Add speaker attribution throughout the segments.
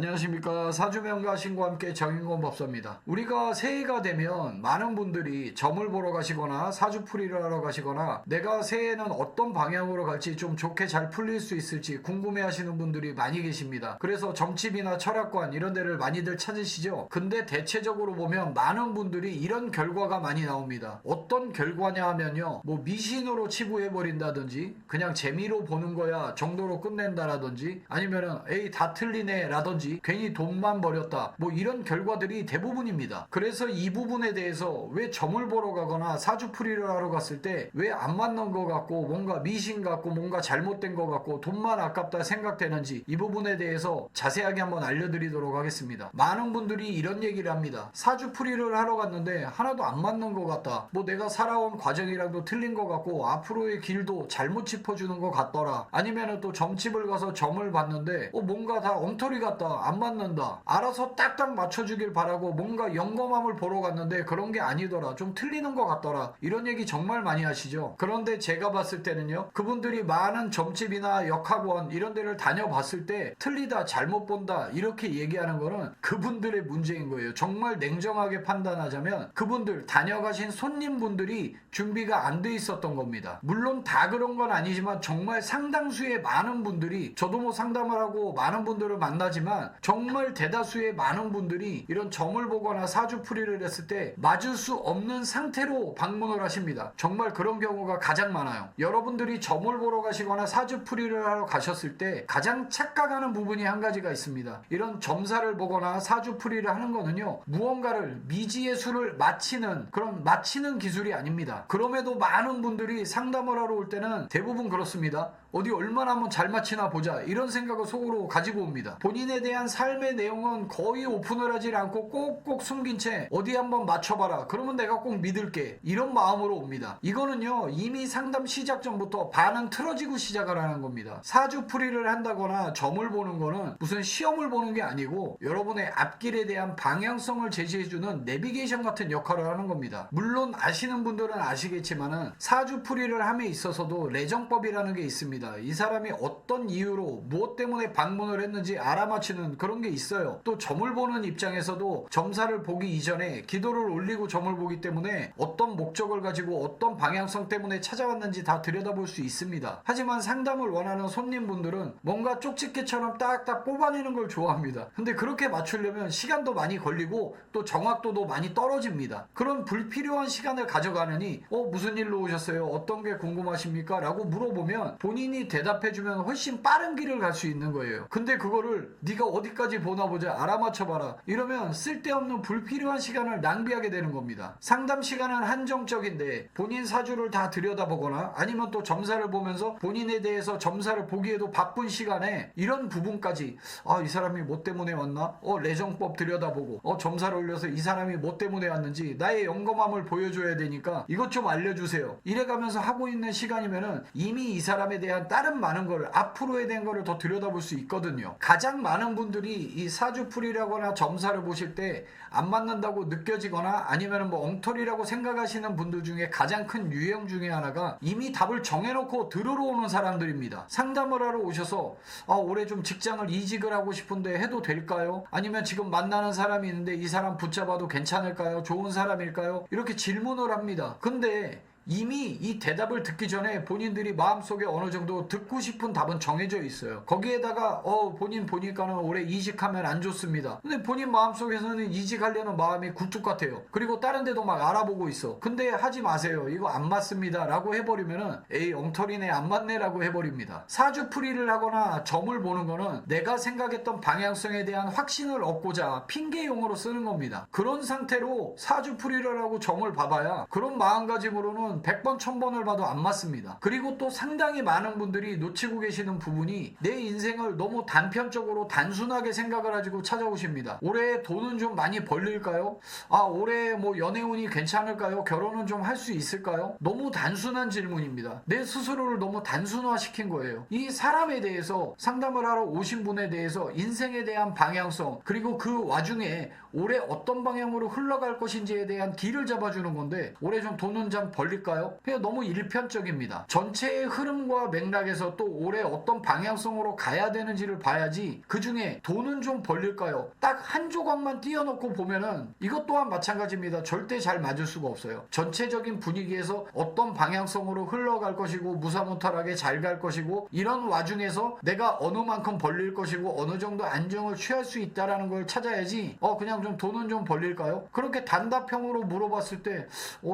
Speaker 1: 안녕하십니까. 사주명가 신과 함께 정인권 법사입니다. 우리가 새해가 되면 많은 분들이 점을 보러 가시거나 사주풀이를 하러 가시거나 내가 새해에는 어떤 방향으로 갈지 좀 좋게 잘 풀릴 수 있을지 궁금해 하시는 분들이 많이 계십니다. 그래서 점집이나 철학관 이런 데를 많이들 찾으시죠. 근데 대체적으로 보면 많은 분들이 이런 결과가 많이 나옵니다. 어떤 결과냐 하면요, 뭐 미신으로 치부해버린다든지 그냥 재미로 보는 거야 정도로 끝낸다라든지 아니면은 에이 다 틀리네 라든지 괜히 돈만 버렸다 뭐 이런 결과들이 대부분입니다. 그래서 이 부분에 대해서 왜 점을 보러 가거나 사주풀이를 하러 갔을 때 왜 안 맞는 것 같고 뭔가 미신 같고 뭔가 잘못된 것 같고 돈만 아깝다 생각되는지 이 부분에 대해서 자세하게 한번 알려드리도록 하겠습니다. 많은 분들이 이런 얘기를 합니다. 사주풀이를 하러 갔는데 하나도 안 맞는 것 같다, 뭐 내가 살아온 과정이랑도 틀린 것 같고 앞으로의 길도 잘못 짚어주는 것 같더라, 아니면은 또 점집을 가서 점을 봤는데 뭔가 다 엉터리 같다, 안 맞는다, 알아서 딱딱 맞춰주길 바라고 뭔가 영검함을 보러 갔는데 그런 게 아니더라, 좀 틀리는 것 같더라, 이런 얘기 정말 많이 하시죠. 그런데 제가 봤을 때는요, 그분들이 많은 점집이나 역학원 이런 데를 다녀봤을 때 틀리다, 잘못 본다 이렇게 얘기하는 거는 그분들의 문제인 거예요. 정말 냉정하게 판단하자면 그분들 다녀가신 손님분들이 준비가 안 돼 있었던 겁니다. 물론 다 그런 건 아니지만 정말 상당수의 많은 분들이, 저도 뭐 상담을 하고 많은 분들을 만나지만 정말 대다수의 많은 분들이 이런 점을 보거나 사주풀이를 했을 때 맞을 수 없는 상태로 방문을 하십니다. 정말 그런 경우가 가장 많아요. 여러분들이 점을 보러 가시거나 사주풀이를 하러 가셨을 때 가장 착각하는 부분이 한 가지가 있습니다. 이런 점사를 보거나 사주풀이를 하는 거는요, 무언가를 미지의 수를 맞히는 그런 맞히는 기술이 아닙니다. 그럼에도 많은 분들이 상담을 하러 올 때는 대부분 그렇습니다. 어디 얼마나 한번 잘 맞히나 보자 이런 생각을 속으로 가지고 옵니다. 본인에 대한 삶의 내용은 거의 오픈을 하지 않고 꼭꼭 숨긴 채 어디 한번 맞춰봐라, 그러면 내가 꼭 믿을게, 이런 마음으로 옵니다. 이거는요, 이미 상담 시작 전부터 반응 틀어지고 시작을 하는 겁니다. 사주풀이를 한다거나 점을 보는 거는 무슨 시험을 보는 게 아니고 여러분의 앞길에 대한 방향성을 제시해주는 내비게이션 같은 역할을 하는 겁니다. 물론 아시는 분들은 아시겠지만은 사주풀이를 함에 있어서도 레정법이라는 게 있습니다. 이 사람이 어떤 이유로 무엇 때문에 방문을 했는지 알아맞히는 그런 게 있어요. 또 점을 보는 입장에서도 점사를 보기 이전에 기도를 올리고 점을 보기 때문에 어떤 목적을 가지고 어떤 방향성 때문에 찾아왔는지 다 들여다볼 수 있습니다. 하지만 상담을 원하는 손님분들은 뭔가 쪽집게처럼 딱딱 뽑아내는 걸 좋아합니다. 근데 그렇게 맞추려면 시간도 많이 걸리고 또 정확도도 많이 떨어집니다. 그런 불필요한 시간을 가져가느니 무슨 일로 오셨어요? 어떤 게 궁금하십니까? 라고 물어보면 본인이 대답해주면 훨씬 빠른 길을 갈 수 있는 거예요. 근데 그거를 네가 어디까지 보나 보자, 알아맞혀봐라 이러면 쓸데없는 불필요한 시간을 낭비하게 되는 겁니다. 상담 시간은 한정적인데 본인 사주를 다 들여다보거나 아니면 또 점사를 보면서 본인에 대해서 점사를 보기에도 바쁜 시간에 이런 부분까지 이 사람이 뭐 때문에 왔나? 레정법 들여다보고 점사를 올려서 이 사람이 뭐 때문에 왔는지 나의 영검함을 보여줘야 되니까 이것 좀 알려주세요, 이래가면서 하고 있는 시간이면은 이미 이 사람에 대한 다른 많은 걸, 앞으로에 대한 거를 더 들여다볼 수 있거든요. 가장 많은 분들이 이 사주풀이라거나 점사를 보실 때 안 맞는다고 느껴지거나 아니면 뭐 엉터리라고 생각하시는 분들 중에 가장 큰 유형 중에 하나가 이미 답을 정해놓고 들으러 오는 사람들입니다. 상담을 하러 오셔서 올해 좀 직장을 이직을 하고 싶은데 해도 될까요? 아니면 지금 만나는 사람이 있는데 이 사람 붙잡아도 괜찮을까요? 좋은 사람일까요? 이렇게 질문을 합니다. 근데 이미 이 대답을 듣기 전에 본인들이 마음속에 어느 정도 듣고 싶은 답은 정해져 있어요. 거기에다가 본인 보니까는 올해 이직하면 안 좋습니다. 근데 본인 마음속에서는 이직하려는 마음이 굴뚝 같아요. 그리고 다른 데도 막 알아보고 있어. 근데 하지 마세요, 이거 안 맞습니다 라고 해버리면은 에이 엉터리네, 안 맞네 라고 해버립니다. 사주풀이를 하거나 점을 보는 거는 내가 생각했던 방향성에 대한 확신을 얻고자 핑계용으로 쓰는 겁니다. 그런 상태로 사주풀이를 하고 점을 봐봐야 그런 마음가짐으로는 100번 1000번을 봐도 안 맞습니다. 그리고 또 상당히 많은 분들이 놓치고 계시는 부분이 내 인생을 너무 단편적으로 단순하게 생각을 가지고 찾아오십니다. 올해 돈은 좀 많이 벌릴까요? 올해 뭐 연애운이 괜찮을까요? 결혼은 좀 할 수 있을까요? 너무 단순한 질문입니다. 내 스스로를 너무 단순화시킨 거예요. 이 사람에 대해서 상담을 하러 오신 분에 대해서 인생에 대한 방향성, 그리고 그 와중에 올해 어떤 방향으로 흘러갈 것인지에 대한 길을 잡아주는 건데 올해 좀 돈은 좀 벌릴까요? 벌릴까요? 그냥 너무 일편적입니다. 전체의 흐름과 맥락에서 또 올해 어떤 방향성으로 가야 되는지를 봐야지 그 중에 돈은 좀 벌릴까요? 딱 한 조각만 띄워놓고 보면은 이것 또한 마찬가지입니다. 절대 잘 맞을 수가 없어요. 전체적인 분위기에서 어떤 방향성으로 흘러갈 것이고 무사무탈하게 잘 갈 것이고 이런 와중에서 내가 어느 만큼 벌릴 것이고 어느 정도 안정을 취할 수 있다라는 걸 찾아야지 그냥 좀 돈은 좀 벌릴까요? 그렇게 단답형으로 물어봤을 때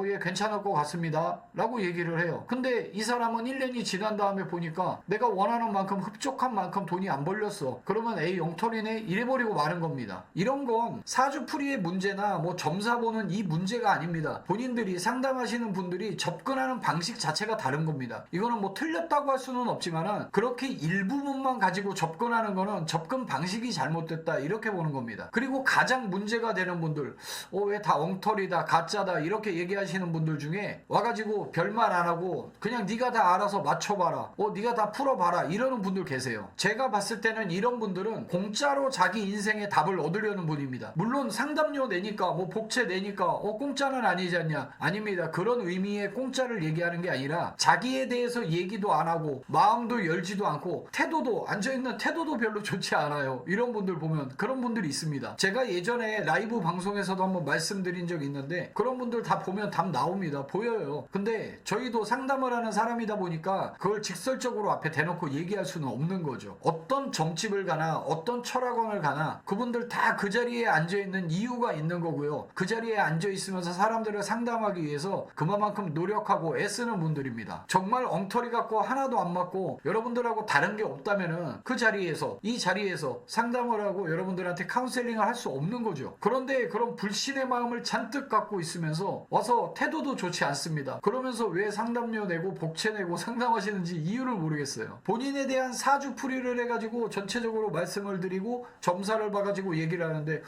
Speaker 1: 예, 괜찮을 것 같습니다 라고 얘기를 해요. 근데 이 사람은 1년이 지난 다음에 보니까 내가 원하는 만큼 흡족한 만큼 돈이 안 벌렸어. 그러면 에이 엉터리네 이래버리고 마는 겁니다. 이런 건 사주풀이의 문제나 뭐 점사 보는 이 문제가 아닙니다. 본인들이 상담하시는 분들이 접근하는 방식 자체가 다른 겁니다. 이거는 뭐 틀렸다고 할 수는 없지만은 그렇게 일부분만 가지고 접근하는 거는 접근 방식이 잘못됐다 이렇게 보는 겁니다. 그리고 가장 문제가 되는 분들 왜 다 엉터리다 가짜다 이렇게 얘기하시는 분들 중에 와가지고 별말 안 하고 그냥 네가 다 알아서 맞춰봐라 네가 다 풀어봐라 이러는 분들 계세요. 제가 봤을 때는 이런 분들은 공짜로 자기 인생의 답을 얻으려는 분입니다. 물론 상담료 내니까 뭐 복채 내니까 공짜는 아니지 않냐. 아닙니다. 그런 의미의 공짜를 얘기하는 게 아니라 자기에 대해서 얘기도 안 하고 마음도 열지도 않고 태도도 앉아있는 태도도 별로 좋지 않아요. 이런 분들 보면 그런 분들이 있습니다. 제가 예전에 라이브 방송에서도 한번 말씀드린 적이 있는데 그런 분들 다 보면 답 나옵니다. 보여요. 근데 저희도 상담을 하는 사람이다 보니까 그걸 직설적으로 앞에 대놓고 얘기할 수는 없는 거죠. 어떤 점집을 가나 어떤 철학원을 가나 그분들 다 그 자리에 앉아있는 이유가 있는 거고요. 그 자리에 앉아있으면서 사람들을 상담하기 위해서 그만큼 노력하고 애쓰는 분들입니다. 정말 엉터리 같고 하나도 안 맞고 여러분들하고 다른 게 없다면은 그 자리에서 이 자리에서 상담을 하고 여러분들한테 카운셀링을 할 수 없는 거죠. 그런데 그런 불신의 마음을 잔뜩 갖고 있으면서 와서 태도도 좋지 않습니다. 그러면서 왜 상담료 내고 복채 내고 상담하시는지 이유를 모르겠어요. 본인에 대한 사주풀이를 해가지고 전체적으로 말씀을 드리고 점사를 봐가지고 얘기를 하는데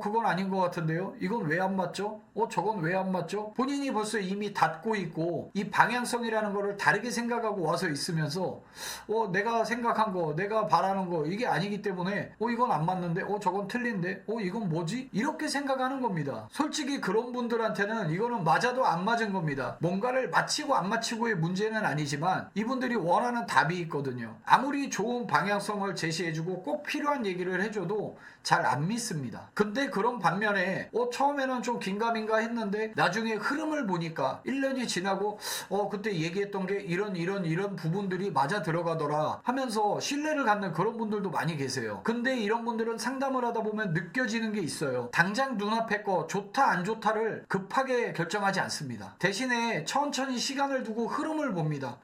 Speaker 1: 그건 아닌 것 같은데요? 이건 왜 안 맞죠? 저건 왜 안 맞죠? 본인이 벌써 이미 닫고 있고 이 방향성이라는 거를 다르게 생각하고 와서 있으면서 내가 생각한 거 내가 바라는 거 이게 아니기 때문에 이건 안 맞는데 저건 틀린데 이건 뭐지? 이렇게 생각하는 겁니다. 솔직히 그런 분들한테는 이거는 맞아도 안 맞은 겁니다. 뭔가를 맞히고 안 맞히고의 문제는 아니지만 이분들이 원하는 답이 있거든요. 아무리 좋은 방향성을 제시해주고 꼭 필요한 얘기를 해줘도 잘 안 믿습니다. 근데 그런 반면에 처음에는 좀 긴가민가 했는데 나중에 흐름을 보니까 1년이 지나고 그때 얘기했던 게 이런 부분들이 맞아 들어가더라 하면서 신뢰를 갖는 그런 분들도 많이 계세요. 근데 이런 분들은 상담을 하다 보면 느껴지는 게 있어요. 당장 눈앞에 거 좋다 안 좋다를 급하게 결정하지 않습니다. 대신에 천천히 시간을 두고 흐름을 봅니다.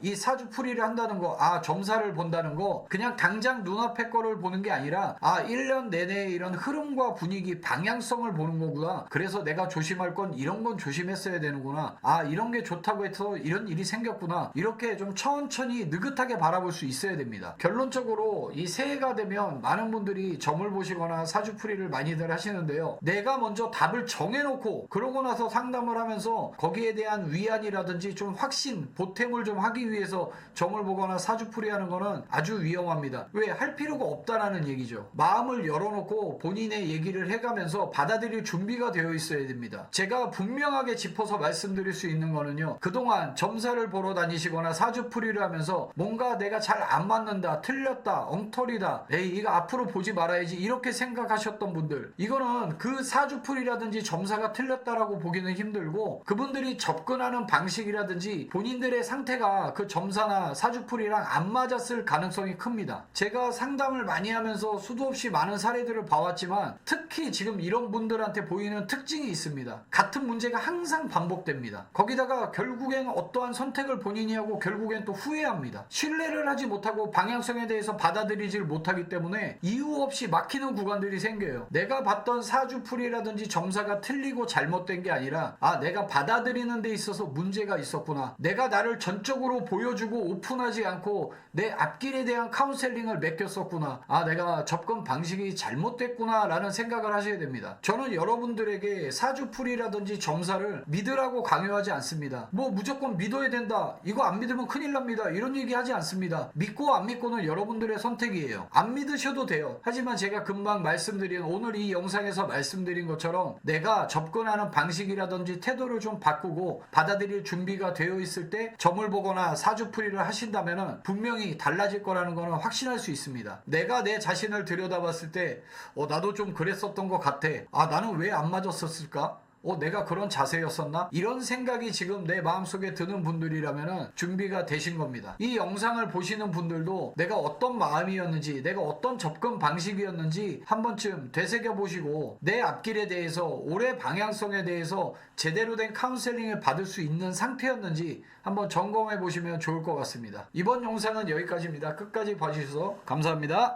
Speaker 1: 이 사주풀이를 한다는 거 점사를 본다는 거 그냥 당장 눈앞에 거를 보는 게 아니라 1년 내내 이런 흐름과 분위기 방향성을 보는 거구나. 그래서 내가 조심할 건 이런 건 조심했어야 되는구나. 이런 게 좋다고 해서 이런 일이 생겼구나. 이렇게 좀 천천히 느긋하게 바라볼 수 있어야 됩니다. 결론적으로 이 새해가 되면 많은 분들이 점을 보시거나 사주풀이를 많이들 하시는데요. 내가 먼저 답을 정해놓고 그러고 나서 상담을 하면서 거기에 대한 위안이라든지 좀 확신, 보탬을 좀 하기 위해서 점을 보거나 사주풀이 하는 거는 아주 위험합니다. 왜? 할 필요가 없다라는 얘기죠. 마음을 열어놓고 본인의 얘기를 해가면서 받아들일 준비가 되어 있어야 됩니다. 제가 분명하게 짚어서 말씀드릴 수 있는 거는요. 그동안 점사를 보러 다니시거나 사주풀이를 하면서 뭔가 내가 잘 안 맞는다, 틀렸다, 엉터리다, 에이 이거 앞으로 보지 말아야지 이렇게 생각하셨던 분들 이거는 그 사주풀이라든지 점사가 틀렸다라고 보기는 힘들고 그분들이 접근하는 방식이라든지 본인들의 상태가 그 점사나 사주풀이랑 안 맞았을 가능성이 큽니다. 제가 상담을 많이 하면서 수도 없이 많은 사례들을 봐왔지만 특히 지금 이런 분들한테 보이는 특징이 있습니다. 같은 문제가 항상 반복됩니다. 거기다가 결국엔 어떠한 선택을 본인이 하고 결국엔 또 후회합니다. 신뢰를 하지 못하고 방향성에 대해서 받아들이질 못하기 때문에 이유 없이 막히는 구간들이 생겨요. 내가 봤던 사주풀이라든지 점사가 틀리고 잘못된 게 아니라 내가 받아들이는 데 있어서 문제가 있었구나. 내가 나를 전적으로 보여주고 오픈하지 않고 내 앞길에 대한 카운셀링을 맡겼었구나. 내가 접근 방식이 잘못됐구나 라는 생각을 하셔야 됩니다. 저는 여러분들에게 사주풀이라든지 점사를 믿으라고 강요하지 않습니다. 뭐 무조건 믿어야 된다, 이거 안 믿으면 큰일 납니다, 이런 얘기 하지 않습니다. 믿고 안 믿고는 여러분들의 선택이에요. 안 믿으셔도 돼요. 하지만 제가 금방 말씀드린 오늘 이 영상에서 말씀드린 것처럼 내가 접근하는 방식이라든지 태도를 좀 바꾸고 하시고 받아들일 준비가 되어 있을 때 점을 보거나 사주풀이를 하신다면 분명히 달라질 거라는 거는 확신할 수 있습니다. 내가 내 자신을 들여다봤을 때 나도 좀 그랬었던 것 같아. 나는 왜 안 맞았었을까? 내가 그런 자세였었나? 이런 생각이 지금 내 마음속에 드는 분들이라면 준비가 되신 겁니다. 이 영상을 보시는 분들도 내가 어떤 마음이었는지, 내가 어떤 접근 방식이었는지 한 번쯤 되새겨보시고 내 앞길에 대해서, 올해 방향성에 대해서 제대로 된 카운셀링을 받을 수 있는 상태였는지 한번 점검해 보시면 좋을 것 같습니다. 이번 영상은 여기까지입니다. 끝까지 봐주셔서 감사합니다.